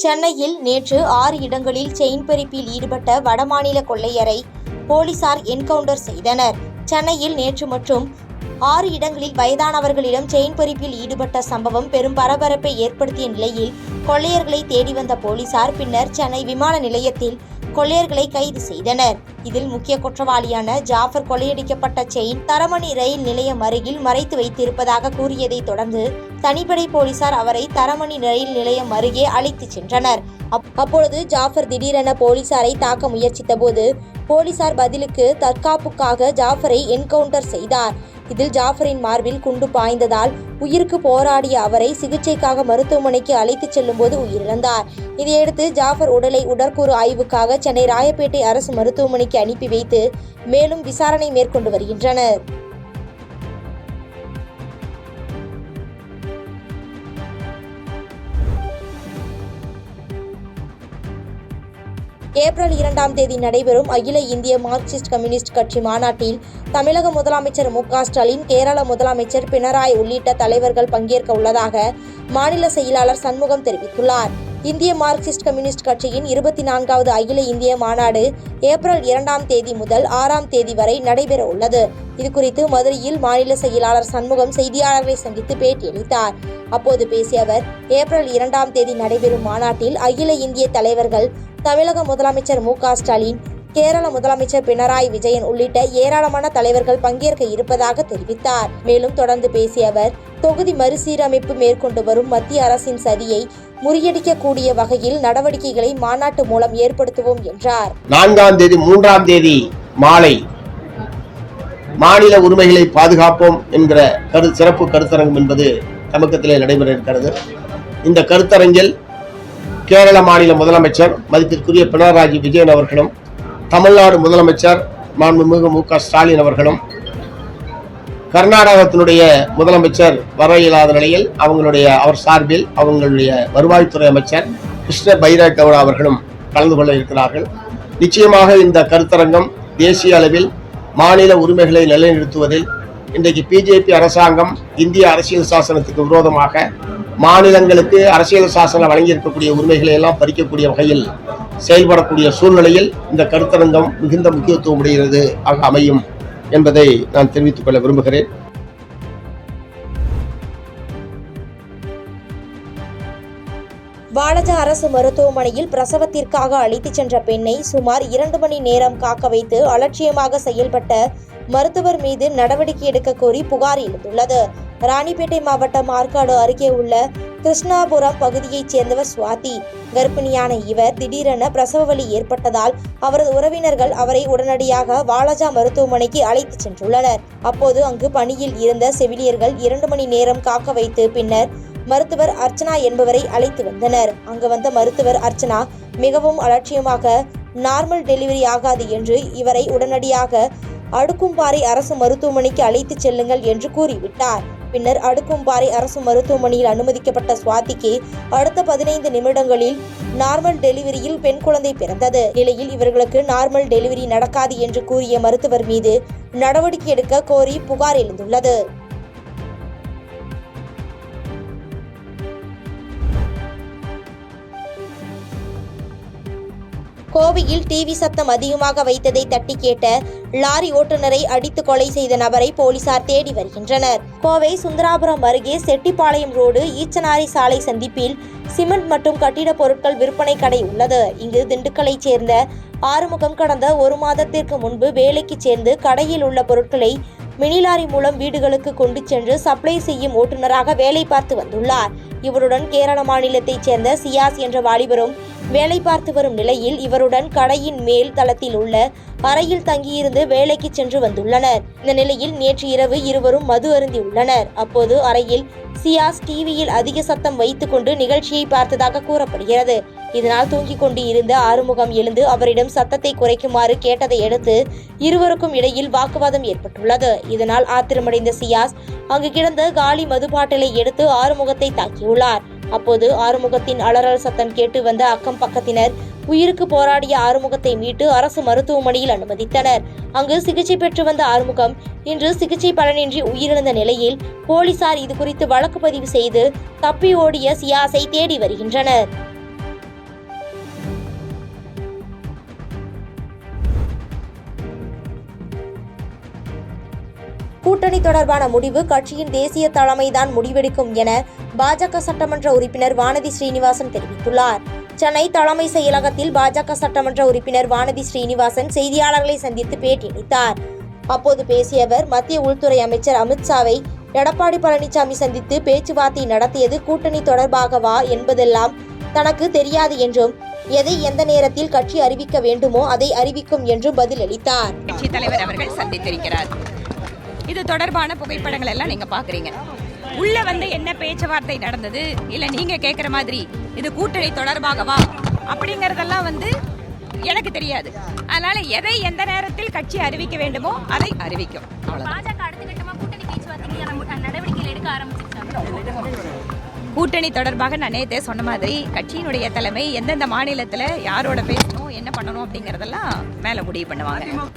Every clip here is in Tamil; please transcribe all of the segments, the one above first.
சென்னையில் நேற்று 6 இடங்களில் செயின் பறிப்பில் ஈடுபட்ட வடமாநில கொள்ளையரை போலீசார் என்கவுண்டர் செய்தனர். சென்னையில் நேற்று மற்றும் 6 இடங்களில் வயதானவர்களிடம் செயின் பறிப்பில் ஈடுபட்ட சம்பவம் பெரும் பரபரப்பை ஏற்படுத்திய நிலையில் கொள்ளையர்களை தேடி வந்த போலீசார் பின்னர் சென்னை விமான நிலையத்தில் கொள்ளையர்களை கைது செய்தனர். இதில் முக்கிய குற்றவாளியான ஜாஃபர் கொள்ளையடிக்கப்பட்ட செயின் தரமணி ரயில் நிலையம் அருகில் மறைத்து வைத்திருப்பதாக கூறியதை தொடர்ந்து தனிப்படை போலீசார் அவரை தரமணி ரயில் நிலையம் அருகே அழைத்து சென்றனர். அப்பொழுது ஜாஃபர் திடீரென போலீசாரை தாக்க முயற்சித்த போது போலீசார் பதிலுக்கு தற்காப்புக்காக ஜாஃபரை என்கவுண்டர் செய்தார். இதில் ஜாஃபரின் மார்பில் குண்டு பாய்ந்ததால் உயிருக்கு போராடிய அவரை சிகிச்சைக்காக மருத்துவமனைக்கு அழைத்து செல்லும் போது உயிரிழந்தார். இதையடுத்து ஜாஃபர் உடலை உடற்கூறு ஆய்வுக்காக சென்னை ராயப்பேட்டை அரசு மருத்துவமனைக்கு அனுப்பி வைத்து மேலும் விசாரணை மேற்கொண்டு வருகின்றனர். ஏப்ரல் 2ஆம் தேதி நடைபெறும் அகில இந்திய மார்க்சிஸ்ட் கம்யூனிஸ்ட் கட்சி மாநாட்டில் தமிழக முதலமைச்சர் மு.க. ஸ்டாலின், கேரள முதலமைச்சர் பினராயி உள்ளிட்ட தலைவர்கள் பங்கேற்க உள்ளதாக மாநில செயலாளர் சண்முகம் தெரிவித்துள்ளார். இந்திய மார்க்சிஸ்ட் கம்யூனிஸ்ட் கட்சியின் 24வது அகில இந்திய மாநாடு ஏப்ரல் 2ஆம் தேதி முதல் 6ஆம் தேதி வரை நடைபெற உள்ளது. இதுகுறித்து மதுரையில் மாநில செயலாளர் சண்முகம் செய்தியாளர்களை சந்தித்து பேட்டியளித்தார். அப்போது பேசிய அவர், ஏப்ரல் 2ஆம் தேதி நடைபெறும் மாநாட்டில் அகில இந்திய தலைவர்கள், தமிழக முதலமைச்சர் மு.க. ஸ்டாலின், கேரள முதலமைச்சர் பினராயி விஜயன் உள்ளிட்ட ஏராளமான தலைவர்கள் பங்கேற்க இருப்பதாக தெரிவித்தார். மேலும் தொடர்ந்து பேசிய அவர், தொகுதி மறுசீரமைப்பு மேற்கொண்டு வரும் மத்திய அரசின் சதியை முறியடிக்கக்கூடிய வகையில் நடவடிக்கைகளை மாநாட்டு மூலம் ஏற்படுத்துவோம் என்றார். 4ஆம் தேதி 3ஆம் தேதி மாலை மாநில உரிமைகளை பாதுகாப்போம் என்கிற சிறப்பு கருத்தரங்கம் என்பது தமிழகத்திலே நடைபெற இருக்கிறது. இந்த கருத்தரங்கில் கேரள மாநில முதலமைச்சர் மதிப்பிற்குரிய பினராயி விஜயன் அவர்களும், தமிழ்நாடு முதலமைச்சர் மாண்புமிகு மு.க. ஸ்டாலின் அவர்களும், கர்நாடகத்தினுடைய முதலமைச்சர் வர இயலாத நிலையில் அவர் சார்பில் அவங்களுடைய வருவாய்த்துறை அமைச்சர் கிருஷ்ண பைரகவுடா அவர்களும் கலந்து கொள்ள இருக்கிறார்கள். நிச்சயமாக இந்த கருத்தரங்கம் தேசிய அளவில் மாநில உரிமைகளை நிலைநிறுத்துவதில் இன்றைக்கு பிஜேபி அரசாங்கம் இந்திய அரசியல் சாசனத்துக்கு விரோதமாக மாநிலங்களுக்கு அரசியல் சாசனம் வழங்கியிருக்கக்கூடிய உரிமைகளை எல்லாம் பறிக்கக்கூடிய வகையில் செயல்படக்கூடிய சூழ்நிலையில் இந்த கருத்தரங்கம் மிகுந்த முக்கியத்துவம் உடையது அமையும் என்பதை நான் தெரிவித்துக் கொள்ள விரும்புகிறேன். வாலாஜா அரசு மருத்துவமனையில் பிரசவத்திற்காக அழைத்துச் சென்ற பெண்ணை சுமார் 2 மணி நேரம் காக்க வைத்து அலட்சியமாக செயல்பட்ட மருத்துவர் மீது நடவடிக்கை எடுக்க கோரி புகார் எழுந்துள்ளது. ராணிப்பேட்டை மாவட்டம் ஆற்காடு அருகே உள்ள கிருஷ்ணாபுரம் பகுதியைச் சேர்ந்தவர் சுவாதி. கர்ப்பிணியான இவர் திடீரென பிரசவ வலி ஏற்பட்டதால் அவரது உறவினர்கள் அவரை உடனடியாக வாலாஜா மருத்துவமனைக்கு அழைத்து சென்றுள்ளனர். அப்போது அங்கு பணியில் இருந்த செவிலியர்கள் 2 மணி நேரம் காக்க வைத்து பின்னர் மருத்துவர் அர்ச்சனா என்பவரை அழைத்து வந்தனர். அங்கு வந்த மருத்துவர் அர்ச்சனா மிகவும் அலட்சியமாக நார்மல் டெலிவரி ஆகாது என்று இவரை உடனடியாக அடுக்கும்பாறை அரசு மருத்துவமனைக்கு அழைத்து செல்லுங்கள் என்று கூறிவிட்டார். பின்னர் அடுக்கும்பாறை அரசு மருத்துவமனையில் அனுமதிக்கப்பட்ட சுவாதிக்கு அடுத்த 15 நிமிடங்களில் நார்மல் டெலிவரியில் பெண் குழந்தை பிறந்தது. நிலையில் இவர்களுக்கு நார்மல் டெலிவரி நடக்காது என்று கூறிய மருத்துவர் மீது நடவடிக்கை எடுக்க கோரி புகார் எழுந்துள்ளது. கோவையில் டிவி சத்தம் அதிகமாக வைத்ததை தட்டி கேட்ட லாரி ஓட்டுநரை அடித்து கொலை செய்த நபரை போலீசார் தேடி வருகின்றனர். கோவை சுந்தராபுரம் அருகே செட்டிப்பாளையம் ரோடு ஈச்சனாரி சாலை சந்திப்பில் சிமெண்ட் மற்றும் கட்டிட பொருட்கள் விற்பனை கடை உள்ளது. இங்கு திண்டுக்கலைச் சேர்ந்த ஆறுமுகம் கடந்த 1 மாதத்திற்கு முன்பு வேலைக்கு சேர்ந்து கடையில் உள்ள பொருட்களை மினி லாரி மூலம் வீடுகளுக்கு கொண்டு சென்று சப்ளை செய்யும் ஓட்டுநராக வேலை பார்த்து வந்துள்ளார். இவருடன் கேரள மாநிலத்தைச் சேர்ந்த சியாஸ் என்ற வாலிபரும் வேலை பார்த்து வரும் நிலையில் இவருடன் கடையின் மேல் தளத்தில் உள்ள அறையில் தங்கியிருந்து வேலைக்கு சென்று வந்துள்ளனர். இந்த நிலையில் நேற்று இரவு இருவரும் மது அருந்தியுள்ளனர். அப்போது அறையில் சியாஸ் டிவியில் அதிக சத்தம் வைத்துக் கொண்டு நிகழ்ச்சியை பார்த்ததாக கூறப்படுகிறது. இதனால் தூங்கிக் கொண்டு இருந்த ஆறுமுகம் எழுந்து அவரிடம் சத்தத்தை குறைக்குமாறு கேட்டதை அடுத்து இருவருக்கும் இடையில் வாக்குவாதம் ஏற்பட்டுள்ளது. இதனால் ஆத்திரமடைந்த சியாஸ் அங்கு கிடந்த காலி மது பாட்டிலை எடுத்து ஆறுமுகத்தை தாக்கியுள்ளார். அப்போது ஆறுமுகத்தின் அலறல் சத்தம் கேட்டு வந்த அக்கம் பக்கத்தினர் உயிருக்கு போராடிய ஆறுமுகத்தை மீட்டு அரசு மருத்துவமனையில் அனுமதித்தனர். அங்கு சிகிச்சை பெற்று வந்த ஆறுமுகம் இன்று சிகிச்சை பலனின்றி உயிரிழந்த நிலையில் போலீசார் இதுகுறித்து வழக்கு பதிவு செய்து தப்பி ஓடிய சியாஸை தேடி வருகின்றனர். கூட்டணி தொடர்பான முடிவு கட்சியின் தேசிய தலைமைதான் முடிவெடுக்கும் என பாஜக சட்டமன்ற உறுப்பினர் வானதி ஸ்ரீனிவாசன் தெரிவித்துள்ளார். சென்னை தலைமை செயலகத்தில் பாஜக சட்டமன்ற உறுப்பினர் வானதி ஸ்ரீனிவாசன் செய்தியாளர்களை சந்தித்து பேட்டியளித்தார். அப்போது பேசிய அவர், மத்திய உள்துறை அமைச்சர் அமித்ஷாவை எடப்பாடி பழனிசாமி சந்தித்து பேச்சுவார்த்தை நடத்தியது கூட்டணி தொடர்பாகவா என்பதெல்லாம் தனக்கு தெரியாது என்றும், எதை எந்த நேரத்தில் கட்சி அறிவிக்க வேண்டுமோ அதை அறிவிக்கும் என்றும் பதிலளித்தார். கட்சி தலைவர் அவர்கள் சந்தித்திருக்கிறார். இது தொடர்பான புகைப்படங்கள் எல்லாம் நீங்க பாக்குறீங்க. உள்ள வந்து என்ன பேச்சுவார்த்தை நடந்தது, இல்ல நீங்க கேட்கிற மாதிரி இது கூட்டணி தொடர்பாகவா அப்படிங்கறதெல்லாம் வந்து எனக்கு தெரியாது. அதனால எதை எந்த நேரத்தில் கட்சி அறிவிக்க வேண்டுமோ அதை அறிவிக்கும். கூட்டணி தொடர்பாக நான் நேற்றே சொன்ன மாதிரி கட்சியினுடைய தலைமை எந்தெந்த மாநிலத்துல யாரோட பேசணும், என்ன பண்ணணும் அப்படிங்கறதெல்லாம் மேல முடிவு பண்ணுவாங்க.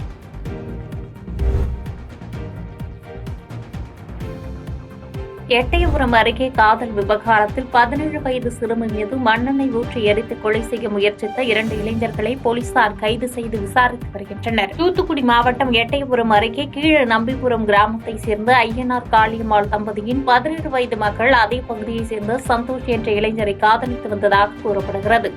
எட்டயபுரம் அருகே காதல் விவகாரத்தில் 17 வயது சிறுமி மீது மண்ணெண்ணெய் ஊற்றி எரித்து கொலை செய்ய முயற்சித்த 2 இளைஞர்களை போலீசார் கைது செய்து விசாரித்து வருகின்றனர். தூத்துக்குடி மாவட்டம் எட்டயபுரம் அருகே கீழ நம்பிபுரம் கிராமத்தை சேர்ந்த ஐயனார் காளியம்மாள் தம்பதியின் 17 வயது மகள் அதே பகுதியைச் சேர்ந்த சந்தோஷ் என்ற இளைஞரை காதலித்து வந்ததாக கூறப்படுகிறது.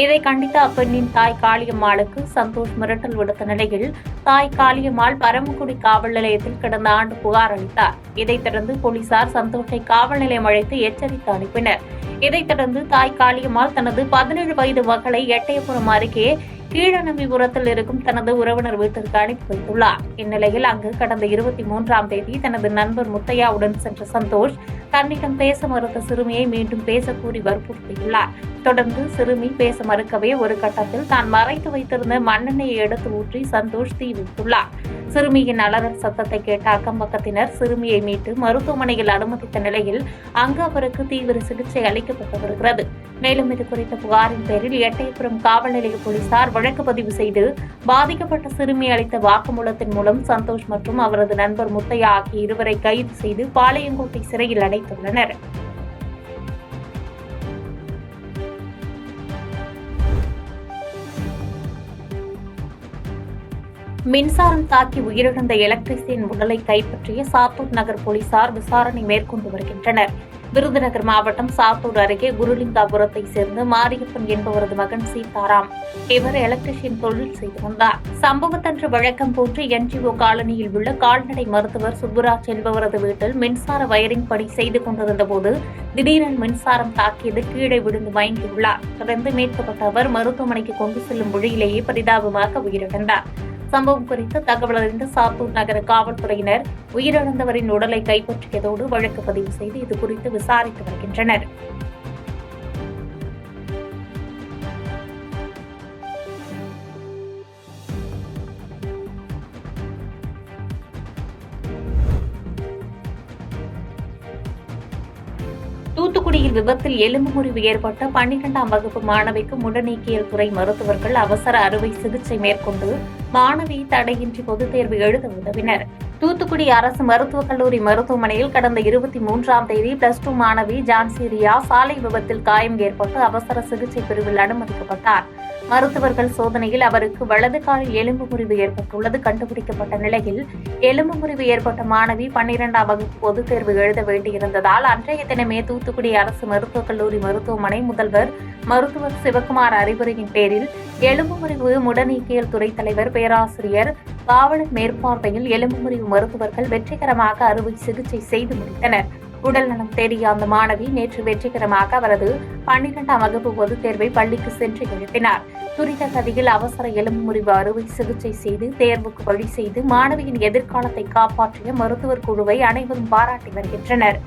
இதை கண்டித்த அப்பெண்ணின் தாய் காளியம்மாளுக்கு சந்தோஷ் மிரட்டல் விடுத்த நிலையில் தாய் காளியம்மாள் பரமக்குடி காவல் நிலையத்தில் கடந்த ஆண்டு புகார் அளித்தார். இதைத் தொடர்ந்து போலீசார் சந்தோஷை காவல் நிலையம் அழைத்து எச்சரித்து அனுப்பினர். இதைத் தொடர்ந்து தாய் காளியம்மாள் தனது 17 வயது மகளை எட்டயபுரம் அருகே கீழநம்பிபுரத்தில் இருக்கும் தனது உறவினர் வீட்டிற்கு அனுப்பி வைத்துள்ளார். இந்நிலையில் அங்கு கடந்த 23ஆம் தேதி தனது நண்பர் முத்தையாவுடன் சென்ற சந்தோஷ் தன்னிடம் பேச மறுத்த சிறுமியை மீண்டும் பேச கூறி வற்புறுத்தியுள்ளார். தொடர்ந்து சிறுமி பேச மறுக்கவே ஒரு கட்டத்தில் தான் மறைத்து வைத்திருந்த மண்ணெண்ணெயை எடுத்து ஊற்றி சந்தோஷ் தீ வைத்துள்ளார். சிறுமியின் அலறல் சத்தத்தை கேட்ட அக்கம் பக்கத்தினர் சிறுமியை மீட்டு மருத்துவமனையில் அனுமதித்த நிலையில் அங்கு அவருக்கு தீவிர சிகிச்சை அளிக்கப்பட்டு வருகிறது. மேலும் இது குறித்த புகாரின் பேரில் எட்டயபுரம் காவல் நிலைய போலீசார் வழக்கு பதிவு செய்து பாதிக்கப்பட்ட சிறுமி அளித்த வாக்குமூலத்தின் மூலம் சந்தோஷ் மற்றும் அவரது நண்பர் முத்தையா ஆகிய இருவரை கைது செய்து பாளையங்கோட்டை சிறையில் அடைத்துள்ளனர். மின்சாரம் தாக்கி உயிரிழந்த எலக்ட்ரிசியன் உடலை கைப்பற்றிய சாத்தூர் நகர் போலீசார் விசாரணை மேற்கொண்டு வருகின்றனர். விருதுநகர் மாவட்டம் சாத்தூர் அருகே குருலிங்காபுரத்தை சேர்ந்த மாரியப்பன் என்பவரது மகன் சீதாராம். இவர் எலக்ட்ரிஷியன் தொழில் செய்து வந்தார். சம்பவத்தன்று வழக்கம் போன்று என்ஜிஓ காலனியில் உள்ள கால்நடை மருத்துவர் சுப்புராஜ் என்பவரது வீட்டில் மின்சார வயரிங் பணி செய்து கொண்டிருந்த போது திடீரென மின்சாரம் தாக்கியது கீழே விழுந்து மயங்கியுள்ளார். தொடர்ந்து மீட்கப்பட்ட அவர் மருத்துவமனைக்கு கொண்டு செல்லும் வழியிலேயே பரிதாபமாக உயிரிழந்தார். சம்பவம் குறித்து தகவல் அறிந்த சாத்தூர் நகர காவல்துறையினர் உயிரிழந்தவரின் உடலை கைப்பற்றியதோடு வழக்கு பதிவு செய்து இதுகுறித்து விசாரித்து வருகின்றனர். தூத்துக்குடியில் விபத்தில் எலும்பு முறிவு ஏற்பட்ட 12ஆம் வகுப்பு மாணவிக்கு முடநீக்கியல் துறை மருத்துவர்கள் அவசர அறுவை சிகிச்சை மேற்கொண்டு மாணவி தடையின்றி பொதுத் தேர்வு எழுத உதவினர். தூத்துக்குடி அரசு மருத்துவக் கல்லூரி மருத்துவமனையில் கடந்த 23ஆம் தேதி +2 மாணவி ஜான்சிரியா சாலை விபத்தில் காயம் ஏற்பட்டு அவசர சிகிச்சை பிரிவில் அனுமதிக்கப்பட்டார். மருத்துவர்கள் சோதனையில் அவருக்கு வலது காலில் எலும்பு முறிவு ஏற்பட்டுள்ளது கண்டுபிடிக்கப்பட்ட நிலையில் எலும்பு முறிவு ஏற்பட்ட மாணவி 12ஆம் வகுப்பு பொதுத் தேர்வு எழுத வேண்டியிருந்ததால் அன்றைய தினமே தூத்துக்குடி அரசு மருத்துவக் கல்லூரி மருத்துவமனை முதல்வர் மருத்துவர் சிவக்குமார் அறிவுரையின் பேரில் எலும்பு முறிவு முடநீக்கியல் துறை தலைவர் பேராசிரியர் காவலர் மேற்பார்வையில் எலும்பு முறிவு மருத்துவர்கள் வெற்றிகரமாக அறுவை சிகிச்சை செய்து முடித்தனர். உடல் நலம் தேடிய அந்த மாணவி நேற்று வெற்றிகரமாக அவரது 12ஆம் வகுப்பு பொதுத் தேர்வை பள்ளிக்கு சென்று எழுதினார். துரித கதியில் அவசர எலும்பு முறிவு அறுவை சிகிச்சை செய்து தேர்வுக்கு வழி செய்து மாணவியின் எதிர்காலத்தை காப்பாற்றிய மருத்துவர் குழுவை அனைவரும் பாராட்டி வருகின்றனர்.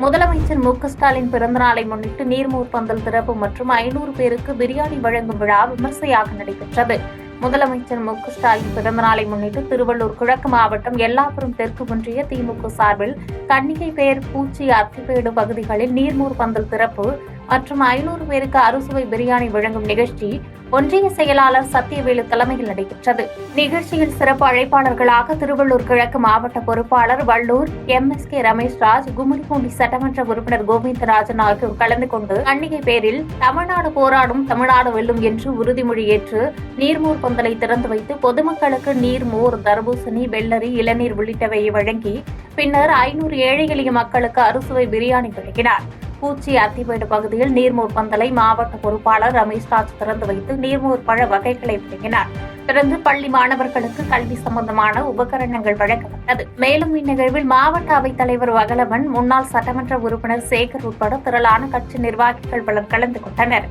முதலமைச்சர் மு.க.ஸ்டாலின் பிறந்தநாளை முன்னிட்டு நீர்மூர் பந்தல் திறப்பு மற்றும் 500 பேருக்கு பிரியாணி வழங்கும் விழா விமர்சையாக நடைபெற்றது. முதலமைச்சர் மு.க.ஸ்டாலின் பிறந்தநாளை முன்னிட்டு திருவள்ளூர் கிழக்கு மாவட்டம் எல்லாபுரம் தெற்கு ஒன்றிய திமுக சார்பில் கன்னிகை பேர் பூச்சி அத்திப்பேடு பகுதிகளில் நீர்மூர் பந்தல் திறப்பு மற்றும் 500 பேருக்கு அறுசுவை பிரியாணி வழங்கும் நிகழ்ச்சி ஒன்றிய செயலாளர் சத்தியவேலு தலைமையில் நடைபெற்றது. நிகழ்ச்சியில் சிறப்பு அழைப்பாளர்களாக திருவள்ளூர் கிழக்கு மாவட்ட பொறுப்பாளர் வள்ளூர் MSK ரமேஷ்ராஜ், கும்மிடிப்பூண்டி சட்டமன்ற உறுப்பினர் கோவிந்தராஜன் ஆகியோர் கலந்து கொண்டு அன்னிகை பேரில் தமிழ்நாடு போராடும், தமிழ்நாடு வெல்லும் என்று உறுதிமொழி ஏற்று நீர்மோர் பந்தலை திறந்து வைத்து பொதுமக்களுக்கு நீர், மோர், தர்பூசணி, வெள்ளரி, இளநீர் உள்ளிட்டவையை வழங்கி பின்னர் 500 ஏழை எளிய மக்களுக்கு அறுசுவை பிரியாணி வழங்கினார். பூச்சி அத்திமேடு பகுதியில் நீர்மோர் பந்தலை மாவட்ட பொறுப்பாளர் ரமேஷ்ராஜ் திறந்து வைத்து நீர்மோர் பழ வகைகளை வழங்கினார். தொடர்ந்து பள்ளி மாணவர்களுக்கு கல்வி சம்பந்தமான உபகரணங்கள் வழங்கப்பட்டது. மேலும் இந்நிகழ்வில் மாவட்ட அவைத் தலைவர் வகலவன், முன்னாள் சட்டமன்ற உறுப்பினர் சேகர் உட்பட திரளான கட்சி நிர்வாகிகள் பலர் கலந்து கொண்டனர்.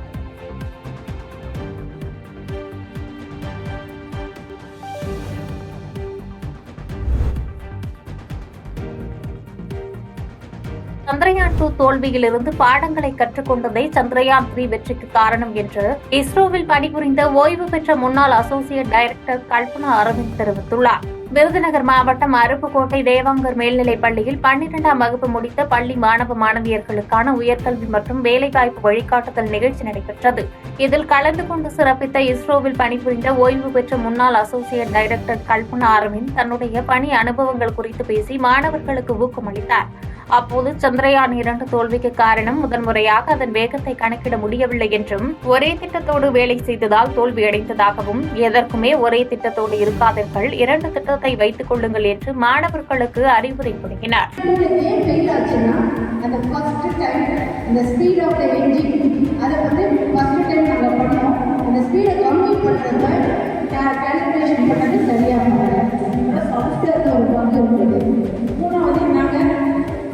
சந்திரயான் 2 தோல்வியிலிருந்து பாடங்களை கற்றுக்கொண்டதே சந்திரயான் 3 வெற்றிக்கு காரணம் என்று இஸ்ரோவில் பணிபுரிந்த ஓய்வு பெற்ற முன்னாள் அசோசியேட் டைரக்டர் கல்பனா அரவிந்த் தெரிவித்துள்ளார். விருதுநகர் மாவட்டம் அருப்புக்கோட்டை தேவாங்கர் மேல்நிலைப் பள்ளியில் 12ஆம் வகுப்பு முடித்த பள்ளி மாணவ மாணவியர்களுக்கான உயர்கல்வி மற்றும் வேலைவாய்ப்பு வழிகாட்டுதல் நிகழ்ச்சி நடைபெற்றது. இதில் கலந்து கொண்டு சிறப்பித்த இஸ்ரோவில் பணிபுரிந்த ஓய்வு பெற்ற முன்னாள் அசோசியேட் டைரக்டர் கல்பனா அரவிந்த் தன்னுடைய பணி அனுபவங்கள் குறித்து பேசி மாணவர்களுக்கு ஊக்கமளித்தார். அப்போது சந்திரயான் 2 தோல்விக்கு காரணம் முதன்முறையாக அதன் வேகத்தை கணக்கிட முடியவில்லை என்றும், ஒரே திட்டத்தோடு வேலை செய்ததால் தோல்வியடைந்ததாகவும், எதற்குமே ஒரே திட்டத்தோடு இருக்காதீர்கள், 2 திட்டத்தை வைத்துக் கொள்ளுங்கள் என்று மாணவர்களுக்கு அறிவுரை வழங்கினார்.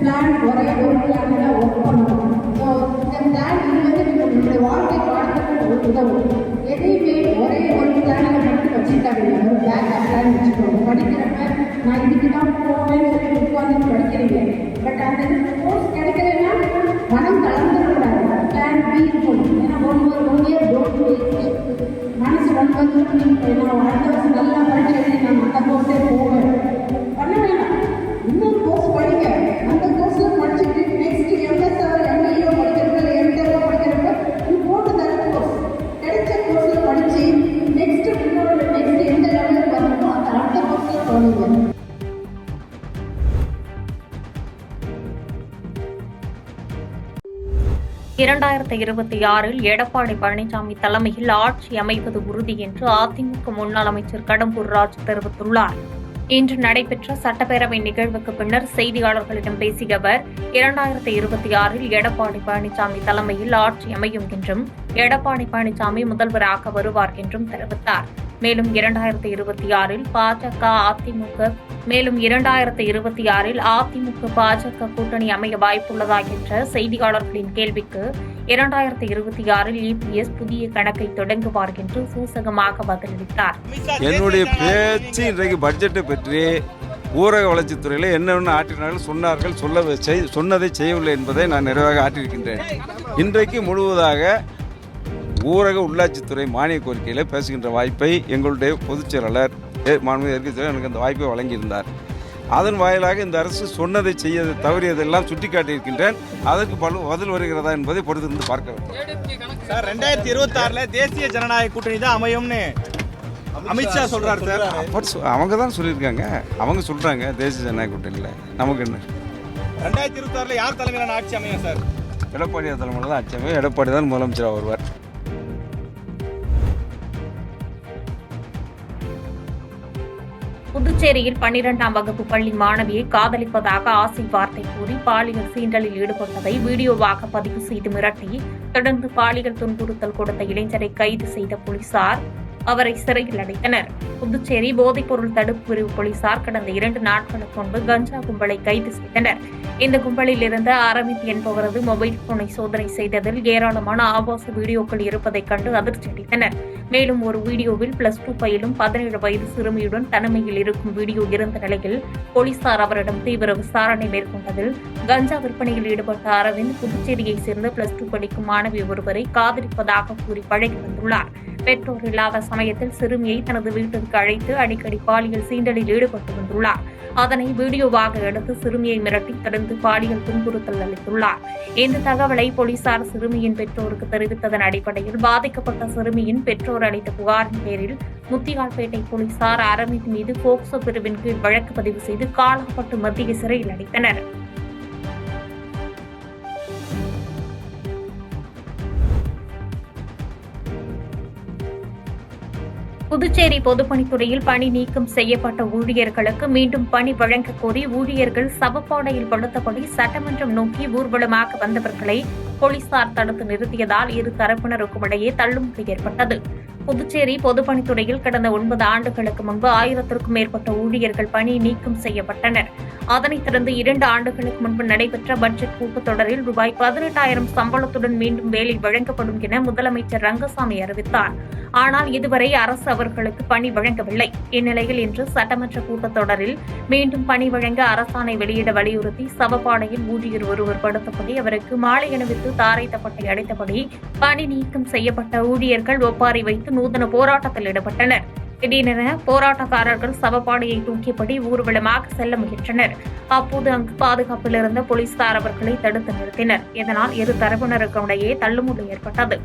பிளான் ஒரே ஒரு பிளான்ல ஒர்க் பண்ணணும். ஸோ இந்த பிளான் இது வந்து நம்மளுடைய வாழ்க்கை பாடத்துக்கு உதவும். எதையுமே ஒரே ஒரு பிளானில் மட்டும் வச்சுருக்காங்க. ஒரு பேக்கப் பிளான் வச்சுக்கோங்க. படிக்கிறப்ப நான் இதுக்கு தான் போவேன்னு சொல்லி உட்காந்து படிக்கிறீங்க. பட் அந்த கோர்ஸ் கிடைக்கலன்னா மனம் தளர்ந்துடக்கூடாது. பிளான் பி இருக்கணும். ஏன்னா ஒன் இயர் டோன்ட் வேஸ்ட். மனசு 1 வருஷத்துக்கு நான் அடுத்த வருஷம் நல்லா படிச்சு நான் அந்த கோர்ஸே போவேன் பண்ண வேணாம். இன்னொரு கோர்ஸ் படிங்க. அந்த கோர்ஸில் படிச்சுட்டு நெக்ஸ்ட் MSR MIO படிக்கிறப்ப MTech படிக்கிறப்ப இது போட்டு தர கோர்ஸ் கிடைச்ச கோர்ஸில் படித்து நெக்ஸ்ட் எந்த லெவலுக்கு வரணுமோ அந்த அடுத்த கோர்ஸில் தொடங்குங்க. எடப்பாடி பழனிசாமி தலைமையில் ஆட்சி அமைவது உறுதி என்று அதிமுக முன்னாள் அமைச்சர் கடம்பூர் ராஜு தெரிவித்துள்ளார். இன்று நடைபெற்ற சட்டப்பேரவை நிகழ்வுக்கு பின்னர் செய்தியாளர்களிடம் பேசிய அவர் 2026 எடப்பாடி பழனிசாமி தலைமையில் ஆட்சி அமையும் என்றும், எடப்பாடி பழனிசாமி முதல்வராக வருவார் என்றும் தெரிவித்தார். மேலும் 2026 அதிமுக பாஜக கூட்டணி அமைய வாய்ப்புள்ளதா என்ற செய்தியாளர்களின் கேள்விக்கு 2026 EPS புதிய கணக்கை தொடங்குவார் என்று சூசகமாக பதிலளித்தார். என்னுடைய பேச்சு இன்றைக்கு பட்ஜெட்டை பற்றி ஊரக வளர்ச்சித்துறையில் என்னென்ன ஆற்றினார்கள் சொன்னார்கள், சொன்னதை செய்யவில்லை என்பதை நான் நிறைவாக ஆற்றியிருக்கின்றேன். இன்றைக்கு முழுவதாக ஊரக உள்ளாட்சித்துறை மானிய கோரிக்கையில் பேசுகின்ற வாய்ப்பை எங்களுடைய பொதுச் செயலாளர் மாண்புமிகு எதிர்க்கட்சித் தலைவர் எனக்கு அந்த வாய்ப்பை வழங்கியிருந்தார். அதன் வாயிலாக இந்த அரசு சொன்னதை செய்ய தவறியதெல்லாம் சுட்டிக்காட்டியிருக்கின்றேன். அதற்கு பதில் வருகிறதா என்பதை பொறுத்திருந்து பார்க்க வேண்டும். சார் 2026 தேசிய ஜனநாயக கூட்டணி தான் அமையும்னு அமித்ஷா சொல்றாரு சார். அவங்க தான் சொல்லியிருக்காங்க, அவங்க சொல்றாங்க தேசிய ஜனநாயக கூட்டணியில். நமக்கு என்ன 2026 யார் தலைமையிலான ஆட்சி அமையும் சார்? எடப்பாடி தலைமையில் தான் ஆட்சி அமையும். எடப்பாடி தான் முதலமைச்சராக வருவார். புதுச்சேரியில் 12ஆம் வகுப்பு பள்ளி மாணவியை காதலிப்பதாக ஆசை வார்த்தை கூறி பாலியல் சீண்டலில் ஈடுபட்டதை வீடியோவாக பதிவு செய்து மிரட்டி தொடர்ந்து பாலியல் துன்புறுத்தல் கொடுத்த இளைஞரை கைது செய்த போலீசார் அவரை சிறையில் அடைத்தனர். புதுச்சேரி போதைப்பொருள் தடுப்பு பிரிவு போலீசார் கடந்த 2 நாட்களுக்கு முன்பு கஞ்சா கும்பலை கைது செய்தனர். இந்த கும்பலில் இருந்த அரவிந்த் என்பவரது மொபைல் போனை சோதனை செய்ததில் ஏராளமான ஆபாச வீடியோக்கள் இருப்பதைக் கண்டு அதிர்ச்சி அடைந்தனர். மேலும் ஒரு வீடியோவில் +2 பயிலும் 17 வயது சிறுமியுடன் தனிமையில் இருக்கும் வீடியோ இருந்த நிலையில் போலீசார் அவரிடம் தீவிர விசாரணை மேற்கொண்டதில் கஞ்சா விற்பனையில் ஈடுபட்ட அரவிந்த் புதுச்சேரியைச் சேர்ந்த +2 படிக்கும் மாணவி ஒருவரை காதலிப்பதாக கூறி பழகி வந்துள்ளார். பெற்றோர் இல்லாத சமயத்தில் சிறுமியை தனது வீட்டிற்கு அழைத்து அடிக்கடி பாலியல் சீண்டலில் ஈடுபட்டு வந்துள்ளார். அதனை வீடியோவாக எடுத்து சிறுமியை மிரட்டி தொடர்ந்து பாலியல் துன்புறுத்தல் அளித்துள்ளார். இந்த தகவலை போலீசார் சிறுமியின் பெற்றோருக்கு தெரிவித்ததன் அடிப்படையில் பாதிக்கப்பட்ட சிறுமியின் பெற்றோர் அளித்த புகாரின் பேரில் முத்தியால்பேட்டை போலீசார் அரவிந்த் மீது போக்சோ பிரிவின் கீழ் வழக்கு பதிவு செய்து காலாப்பட்டு மத்திய சிறையில் அடைத்தனர். புதுச்சேரி பொதுப்பணித்துறையில் பணி நீக்கம் செய்யப்பட்ட ஊழியர்களுக்கு மீண்டும் பணி வழங்கக் கோரி ஊழியர்கள் சவப்பாடையில் படுத்தபடி சட்டமன்றம் நோக்கி ஊர்வலமாக வந்தவர்களை போலீசார் தடுத்து நிறுத்தியதால் இரு தரப்பினருக்கும் இடையே தள்ளுமுள்ளு ஏற்பட்டது. புதுச்சேரி பொதுப்பணித்துறையில் கடந்த 9 ஆண்டுகளுக்கு முன்பு 1000க்கும் மேற்பட்ட ஊழியர்கள் பணி நீக்கம் செய்யப்பட்டனர். அதனைத் தொடர்ந்து 2 ஆண்டுகளுக்கு முன்பு நடைபெற்ற பட்ஜெட் கூட்டத்தொடரில் ரூபாய் 18,000 சம்பளத்துடன் மீண்டும் வேலை வழங்கப்படும் என முதலமைச்சர் ரங்கசாமி அறிவித்தார். ஆனால் இதுவரை அரசு அவர்களுக்கு பணி வழங்கவில்லை. இந்நிலையில் இன்று சட்டமன்ற கூட்டத்தொடரில் மீண்டும் பணி வழங்க அரசாணை வெளியிட வலியுறுத்தி சவப்பாடையில் ஊழியர் ஒருவர் படுத்தபடி அவருக்கு மாலை அணிவித்து தாரை தப்பட்டை அடைத்தபடி பணி நீக்கம் செய்யப்பட்ட ஊழியர்கள் ஒப்பாரி வைத்து நூதன போராட்டத்தில் ஈடுபட்டனர். திடீரென போராட்டக்காரர்கள் சவப்பாடையை தூக்கியபடி ஊர்வலமாக செல்ல முயன்றனர். அப்போது அங்கு பாதுகாப்பில் இருந்த போலீசார் அவர்களை தடுத்து நிறுத்தினர். இதனால் இரு தரப்பினருக்கும் இடையே தள்ளுமுள்ளு ஏற்பட்டது.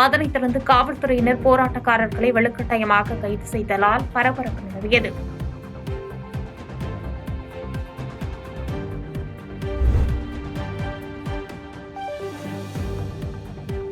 அதனைத் தொடர்ந்து காவல்துறையினர் போராட்டக்காரர்களை வலுக்கட்டாயமாக கைது செய்ததால் பரபரப்பு நிலவியது.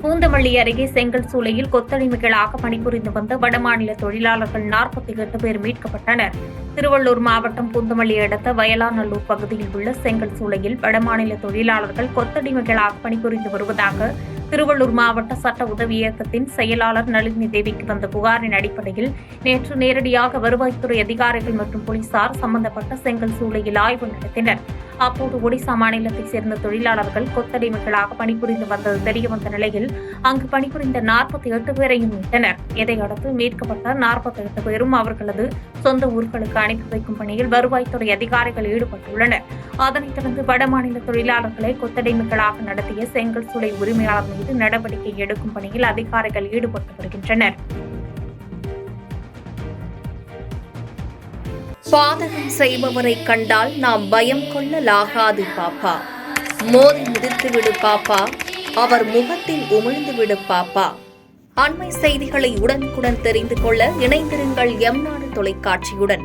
பூந்தமல்லி அருகே செங்கல் சூளையில் கொத்தடிமைகளாக பணிபுரிந்து வந்த வடமாநில தொழிலாளர்கள் 48 பேர் மீட்கப்பட்டனர். திருவள்ளூர் மாவட்டம் பூந்தமல்லி அடுத்த வயலாநல்லூர் பகுதியில் உள்ள செங்கல் சூளையில் வடமாநில தொழிலாளர்கள் கொத்தடிமைகளாக பணிபுரிந்து வருவதாக திருவள்ளூர் மாவட்ட சட்ட உதவி இயக்கத்தின் செயலாளர் நளினி தேவிக்கு வந்த புகாரின் அடிப்படையில் நேற்று நேரடியாக வருவாய்த்துறை அதிகாரிகள் மற்றும் போலீசார் சம்பந்தப்பட்ட செங்கல் சூளையில் ஆய்வு நடத்தினர். அப்போது ஒடிசா மாநிலத்தைச் சேர்ந்த தொழிலாளர்கள் கொத்தடிமைகளாக பணிபுரிந்து வந்தது தெரியவந்த நிலையில் அங்கு பணிபுரிந்த 48 பேரையும் மீட்டனர். இதையடுத்து மீட்கப்பட்ட 48 பேரும் அவர்களது சொந்த ஊர்களுக்கு அனுப்பி வைக்கும் பணியில் வருவாய்த்துறை அதிகாரிகள் ஈடுபட்டுள்ளனர். அதனைத் தொடர்ந்து வடமாநில தொழிலாளர்களை கொத்தடிமைகளாக நடத்திய செங்கல் சூளை உரிமையாளர் மீது நடவடிக்கை எடுக்கும் பணியில் அதிகாரிகள் ஈடுபட்டு வருகின்றனர். பாதகம் செய்பவரை கண்டால் நாம் பயம் கொள்ளலாகாது பாப்பா. மோதி மிதித்துவிடு பாப்பா, அவர் முகத்தில் உமிழ்ந்துவிடு பாப்பா. அண்மை செய்திகளை உடனுக்குடன் தெரிந்து கொள்ள இணைந்திருங்கள் எம் நாடு தொலைக்காட்சியுடன்.